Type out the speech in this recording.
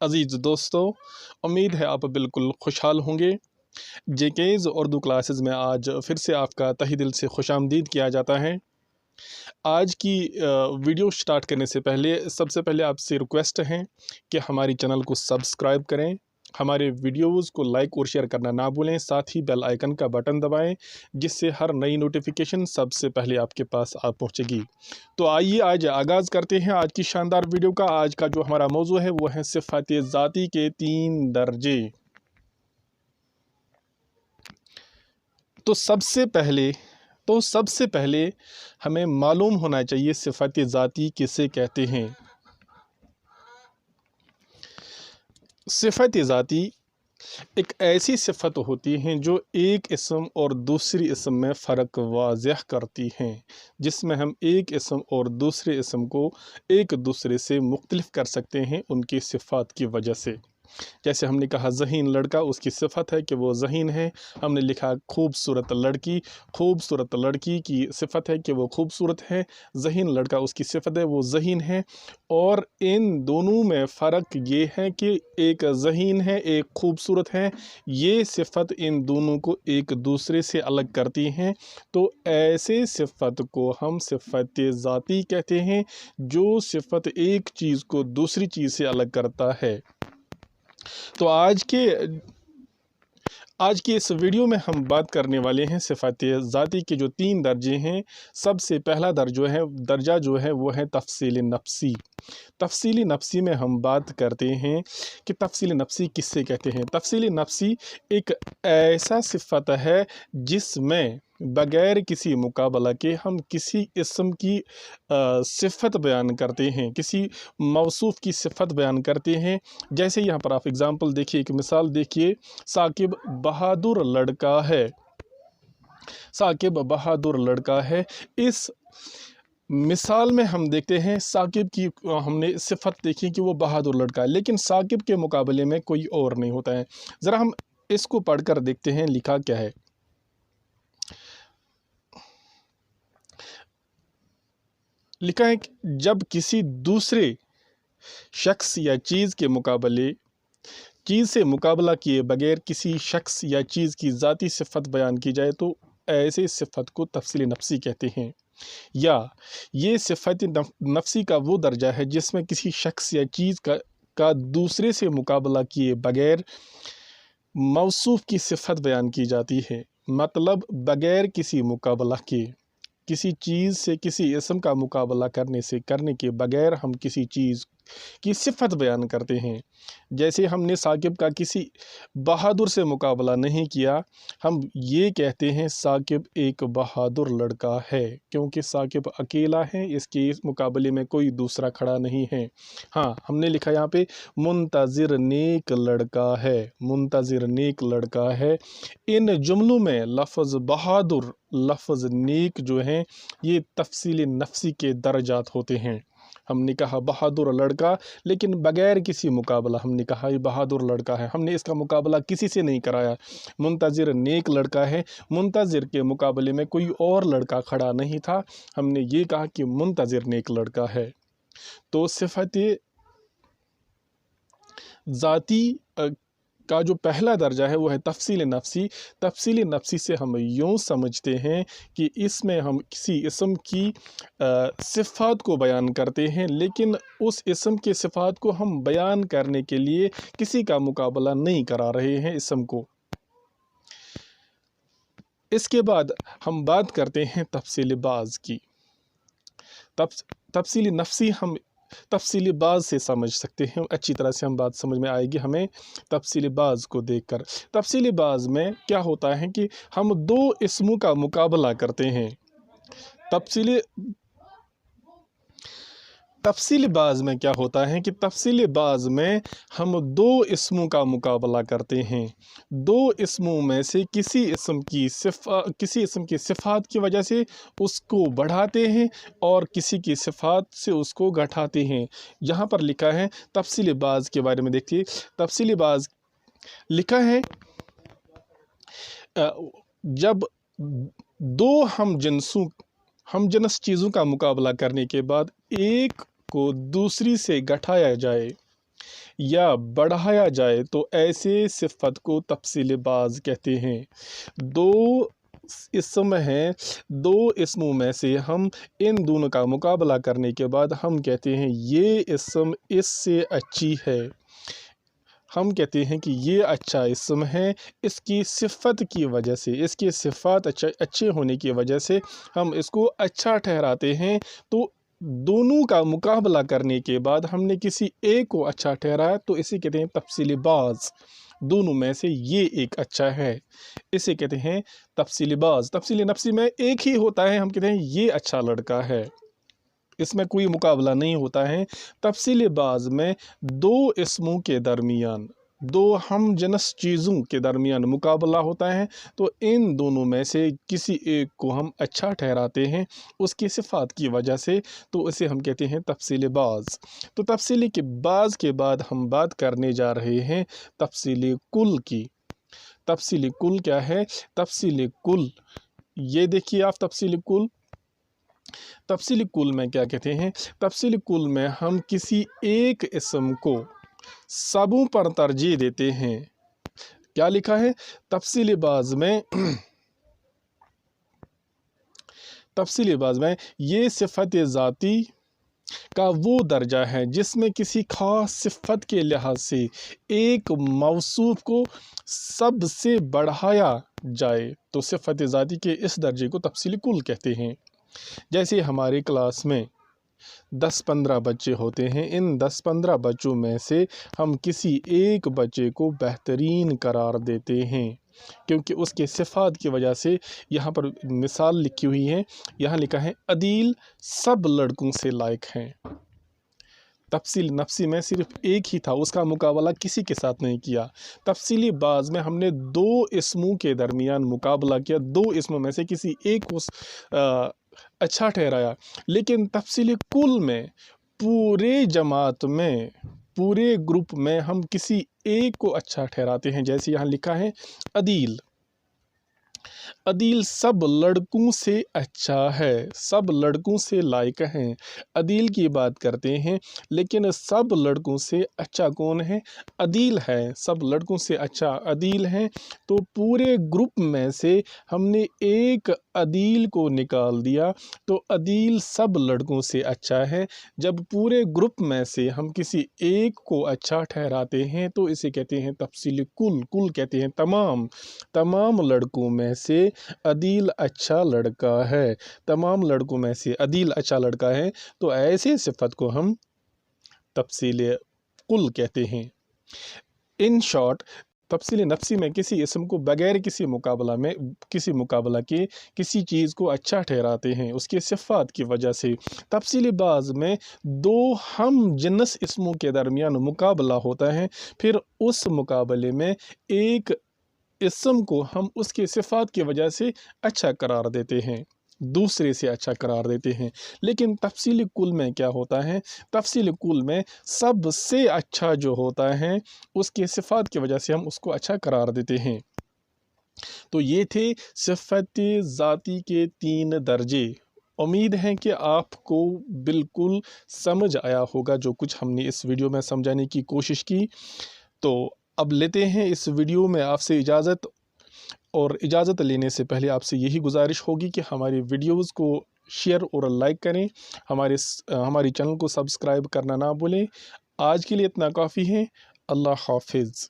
अजीज़ दोस्तों, उम्मीद है आप बिल्कुल खुशहाल होंगे। जेकेज़ उर्दू क्लासेस में आज फिर से आपका तहे दिल से खुशामदीद किया जाता है। आज की वीडियो स्टार्ट करने से पहले सबसे पहले आपसे रिक्वेस्ट है कि हमारी चैनल को सब्सक्राइब करें, हमारे वीडियोज़ को लाइक और शेयर करना ना भूलें, साथ ही बेल आइकन का बटन दबाएं जिससे हर नई नोटिफिकेशन सबसे पहले आपके पास आ पहुंचेगी। तो आइए आज आगाज़ करते हैं आज की शानदार वीडियो का। आज का जो हमारा मौजू है वो है सिफ़ात ज़ाती के 3 दर्जे। तो सबसे पहले हमें मालूम होना चाहिए सिफ़ात ज़ाती किसे कहते हैं। सिफ़ात ज़ाती एक ऐसी सिफ़त होती हैं जो एक इसम और दूसरी इसम में फ़र्क वाज़ेह करती हैं, जिसमें हम एक इसम और दूसरे इसम को एक दूसरे से मुख्तलिफ़ कर सकते हैं उनकी सिफ़ात की वजह से। जैसे हमने कहा ज़हीन लड़का, उसकी सिफ़त है कि वो ज़हीन है। हमने लिखा खूबसूरत लड़की की सिफ़त है कि वो खूबसूरत है। ज़हीन लड़का उसकी सिफ़त है, वो ज़हीन है। और इन दोनों में फ़र्क ये है कि एक ज़हीन है, एक खूबसूरत है। ये सिफ़त इन दोनों को एक दूसरे से अलग करती हैं। तो ऐसे सिफ़त को हम सिफ़त ज़ाती कहते हैं, जो सिफ़त एक चीज़ को दूसरी चीज़ से अलग करता है। तो आज की इस वीडियो में हम बात करने वाले हैं सिफ़ात ज़ाती के जो 3 दर्जे हैं। सबसे पहला दर्जा जो है वो है तफ़सील नफ़्सी। तफ़सील नफ़्सी में हम बात करते हैं कि तफ़सील नफ़्सी किससे कहते हैं। तफ़सील नफ़्सी एक ऐसा सिफ़त है जिसमें बग़ैर किसी मुकाबला के हम किसी इस्म की सिफ़त बयान करते हैं, किसी मौसूफ़ की सिफ़त बयान करते हैं। जैसे यहाँ पर आप एग्ज़ाम्पल देखिए, एक मिसाल देखिए, साकिब बहादुर लड़का है। साकिब बहादुर लड़का है। इस मिसाल में हम देखते हैं साकिब की हमने सिफ़त देखी कि वो बहादुर लड़का है, लेकिन साकिब के मुकाबले में कोई और नहीं होता है। ज़रा हम इसको पढ़कर देखते हैं लिखा क्या है। लिखा है कि जब किसी दूसरे शख्स या चीज़ से मुकाबला किए बगैर किसी शख्स या चीज़ की ज़ाती सिफ़त बयान की जाए तो ऐसे सिफ़त को तफ़सील नफ़्सी कहते हैं। या ये सिफ़त नफ़्सी का वो दर्जा है जिसमें किसी शख्स या चीज़ का दूसरे से मुकाबला किए बगैर मौसूफ़ की सिफ़त बयान की जाती है। मतलब बगैर किसी मुकाबला के, किसी चीज़ से किसी इसम का मुकाबला करने के बगैर हम किसी चीज़ की सिफ़त बयान करते हैं। जैसे हमने साकिब का किसी बहादुर से मुकाबला नहीं किया, हम ये कहते हैं साकिब एक बहादुर लड़का है, क्योंकि साकिब अकेला है, इसके इस मुकाबले में कोई दूसरा खड़ा नहीं है। हाँ, हमने लिखा यहाँ पे मुंतज़िर नेक लड़का है, मुंतज़िर नेक लड़का है। इन जुमलों में लफ्ज़ बहादुर, लफ्ज़ नेक जो हैं ये तफ़सील नफ़्सी के दर्जात होते हैं। हमने कहा बहादुर लड़का, लेकिन बग़ैर किसी मुकाबला हमने कहा ये बहादुर लड़का है, हमने इसका मुकाबला किसी से नहीं कराया। मुंतज़िर नेक लड़का है, मुंतज़िर के मुकाबले में कोई और लड़का खड़ा नहीं था, हमने ये कहा कि मुंतज़िर नेक लड़का है। तो सिफ़त ज़ाती का जो पहला दर्जा है वो है तफ़सील नफ़्सी। तफ़सील नफ़्सी से हम यूँ समझते हैं कि इसमें हम किसी इसम की सिफ़ात को बयान करते हैं, लेकिन उस इसम के सिफ़ात को हम बयान करने के लिए किसी का मुकाबला नहीं करा रहे हैं इसम को। इसके बाद हम बात करते हैं तफ़सील बाज़ की। तफ़सील नफ़्सी हम तफ़सील बाज़ से समझ सकते हैं, अच्छी तरह से हम बात समझ में आएगी हमें तफ़सील बाज़ को देखकर। तफ़सील बाज़ में क्या होता है कि हम 2 इस्मों का मुकाबला करते हैं। तफ़सील बाज़ में क्या होता है कि तफ़सील बाज़ में हम 2 इस्मों का मुकाबला करते हैं। 2 इस्मों में से किसी इस्म की सिफ़ात की वजह से उसको बढ़ाते हैं और किसी की सिफ़ात से उसको घटाते हैं। यहाँ पर लिखा है तफ़सील बाज़ के बारे में देखिए। तफ़सील बाज़ लिखा है जब 2 हमजिनस चीज़ों का मुकाबला करने के बाद एक को दूसरी से घटाया जाए, या बढ़ाया जाए तो ऐसे सिफत को तफसील बाज कहते हैं। दो इसम हैं, दो इसमों में से हम इन दोनों का मुकाबला करने के बाद हम कहते हैं ये इसम इससे अच्छी है। हम कहते हैं कि ये अच्छा इसम है, इसकी सिफत की वजह से, इसके सिफात अच्छे होने की वजह से हम इसको अच्छा ठहराते हैं। तो दोनों का मुकाबला करने के बाद हमने किसी एक को अच्छा ठहराया तो इसे कहते हैं तफसील बाज। दोनों में से ये एक अच्छा है, इसे कहते हैं तफसील बाज। तफसील नफ्सी में एक ही होता है, हम कहते हैं ये अच्छा लड़का है, इसमें कोई मुकाबला नहीं होता है। तफसील बाज में दो इसमों के दरमियान, दो हम जिनस चीज़ों के दरमियान मुकाबला होता है, तो इन दोनों में से किसी एक को हम अच्छा ठहराते हैं उसकी सिफात की वजह से, तो इसे हम कहते हैं तफसील बाज। तो तफसील के बाज के बाद हम बात करने जा रहे हैं तफसील कुल की। तफसील कुल क्या है? तफसील कुल, ये देखिए आप तफसील कुल। तफसील कुल में क्या कहते हैं? तफसील कुल में हम किसी एक इसम को सबों पर तरजीह देते हैं। क्या लिखा है तफसील बाज में? तफसील बाज में ये सिफत ज़ाती का वो दर्जा है जिसमें किसी खास सिफत के लिहाज से एक मौसूफ को सबसे बढ़ाया जाए, तो सिफत ज़ाती के इस दर्जे को तफसील कुल कहते हैं। जैसे हमारी क्लास में 10-15 बच्चे होते हैं, इन 10-15 बच्चों में से हम किसी एक बच्चे को बेहतरीन करार देते हैं क्योंकि उसके सिफात की वजह से। यहाँ पर मिसाल लिखी हुई है, यहाँ लिखा है अदील सब लड़कों से लायक हैं। तफसील नफ्सी में सिर्फ एक ही था, उसका मुकाबला किसी के साथ नहीं किया। तफसीली बाज में हमने दो इसमों के दरमियान मुकाबला किया, दो इसमों में से किसी एक को अच्छा ठहराया। लेकिन तफसील कुल में पूरे जमात में, पूरे ग्रुप में हम किसी एक को अच्छा ठहराते हैं। जैसे यहाँ लिखा है अदील, अदील सब लड़कों से अच्छा है, सब लड़कों से लायक हैं। अदील की बात करते हैं, लेकिन सब लड़कों से अच्छा कौन है? अदील है, सब लड़कों से अच्छा अदील है। तो पूरे ग्रुप में से हमने एक अदील को निकाल दिया, तो अदील सब लड़कों से अच्छा है। जब पूरे ग्रुप में से हम किसी एक को अच्छा ठहराते हैं तो इसे कहते हैं तफसील कुल। कुल कहते हैं तमाम लड़कों में से अदील अच्छा लड़का है, तमाम लड़कों में से अदील अच्छा लड़का है, तो ऐसे सिफत को हम तफसील कुल कहते हैं। इन शॉर्ट, तफसील नफ्सी में किसी इसम को बगैर किसी मुकाबला के किसी चीज़ को अच्छा ठहराते हैं उसके सिफात की वजह से। तफसील बाज में दो हम जिनस इसमों के दरमियान मुकाबला होता है, फिर उस मुकाबले में एक इसम को हम उसके सिफात की वजह से अच्छा करार देते हैं, दूसरे से अच्छा करार देते हैं। लेकिन तफसील कुल में क्या होता है? तफसील कुल में सबसे अच्छा जो होता है उसके सिफात की वजह से हम उसको अच्छा करार देते हैं। तो ये थे सिफत ज़ाती के 3 दर्जे। उम्मीद है कि आपको बिल्कुल समझ आया होगा जो कुछ हमने इस वीडियो में समझाने की कोशिश की। तो अब लेते हैं इस वीडियो में आपसे इजाज़त, और इजाज़त लेने से पहले आपसे यही गुजारिश होगी कि हमारी वीडियोज़ को शेयर और लाइक करें, हमारी चैनल को सब्सक्राइब करना ना भूलें। आज के लिए इतना काफ़ी है। अल्लाह हाफिज़।